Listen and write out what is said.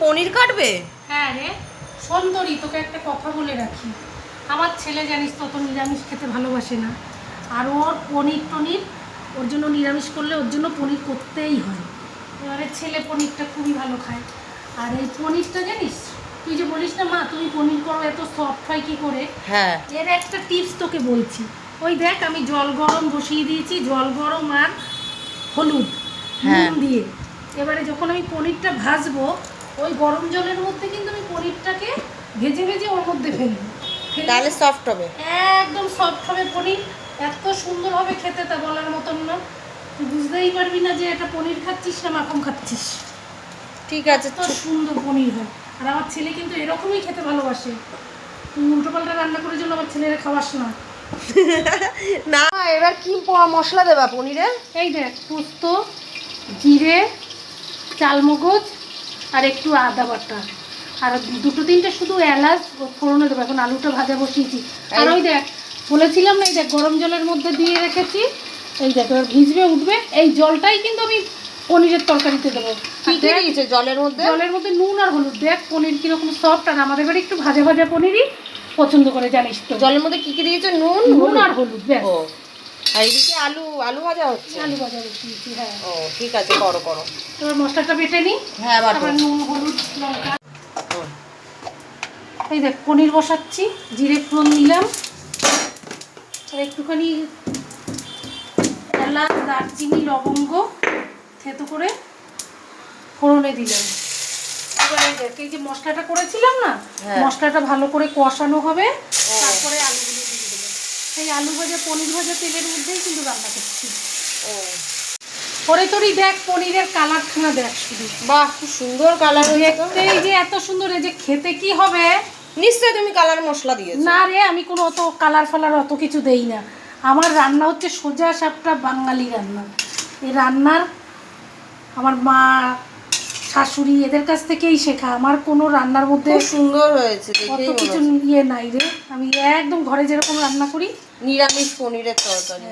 পনির কাটবে? হ্যাঁ রে সুন্দরী, তোকে একটা কথা বলে রাখি, আমার ছেলে জানিস তো অত নিরামিষ খেতে ভালোবাসে না, আর ওর পনির ওর জন্য নিরামিষ করলে ওর জন্য পনির করতেই হয়। এবারে ছেলে পনিরটা খুবই ভালো খায়। আর এই পনিরটা জানিস, তুই যে বলিস না মা তুমি পনির করো এত সফট হয় কী করে, হ্যাঁ, এর একটা টিপস তোকে বলছি। ওই দেখ আমি জল গরম বসিয়ে দিয়েছি, জল গরম আর হলুদ নুন দিয়ে। এবারে যখন আমি পনিরটা ভাজবো, ওই গরম জলের মধ্যে কিন্তু আমি পনিরটাকে ভেজে ভেজে ওর মধ্যে ফেলবো, তাহলে সফট হবে। একদম সফট হবে পনির, এত সুন্দর হবে খেতে তা বলার মতন না। তুই বুঝতেই পারবি না যে এটা পনির খাচ্ছিস না মাখন খাচ্ছিস। ঠিক আছে, এত সুন্দর পনির হয়। আর আমার ছেলে কিন্তু এরকমই খেতে ভালোবাসে। তুই উল্টোপাল্টা রান্না করে জন্য আমার ছেলেরা খাওয়াস না। না এবার কি মশলা দেবা পনিরে? এই দেখ পোস্ত, জিরে, চালমগজ আর একটু আদা বাটা, আর দুটো তিনটে শুধু এলাচ ফোড়নে দেবো। এখন আলুটা ভাজা বসিয়েছি। আর ওই দেখ বলেছিলাম না, এই দেখ গরম জলের মধ্যে দিয়ে রেখেছি, এই দেখ এবার ভিজবে উঠবে, এই জলটাই কিন্তু আমি পনিরের তরকারিতে দেবো। কি কি দিয়েছে জলের মধ্যে? জলের মধ্যে নুন আর হলুদ। দেখ পনির কিরকম সফট, আর আমাদের বাড়ি একটু ভাজা ভাজা পনিরই পছন্দ করে জানিস তো। জলের মধ্যে কি কি দিয়েছে? নুন নুন আর হলুদ ব্যাস। ও, আর এদিকে আলু ভাজা হচ্ছে? আলু ভাজা বসিয়েছি। হ্যাঁ, ও ঠিক আছে, করো। এবার মশলাটা বেটে নিই। হ্যাঁ, বাটো। তারপর নুন হলুদ লঙ্কা। এই দেখ পনির বসাচ্ছি, জিরে ফোড়ন দিলাম, আর একটুখানি এলাচ দারচিনি লবঙ্গ থেতো করে ফোড়নে দিলাম। এবারে দেখ এই যে মশলাটা করেছিলাম না, মশলাটা ভালো করে কষানো হবে, তারপরে আলুগুলো দিয়ে দেবো। এই আলু ভাজা পনির ভাজা তেলের মধ্যেই কিন্তু রান্না করছি। ও পরে তোরই দেখ পনিরের কালারখানা দেখ শুধু, বাহ খুব সুন্দর কালার হয়েছে। এই যে এত সুন্দর, এই যে খেতে কি হবে। নিশ্চয়ই তুমি কালার মশলা দিয়েছো? না রে, আমি কোনো অত কালার ফালার অত কিছু দেই না। আমার রান্না হচ্ছে সোজা সাপটা বাঙালি রান্না। এই রান্নার আমার মা শাশুড়ি এদের কাছ থেকেই শেখা। আমার কোনো রান্নার মধ্যে খুব সুন্দর হয়েছে, অত কিছু ইয়ে নাই রে। আমি একদম ঘরে যেরকম রান্না করি, নিরামিষ পনিরের তরকারি।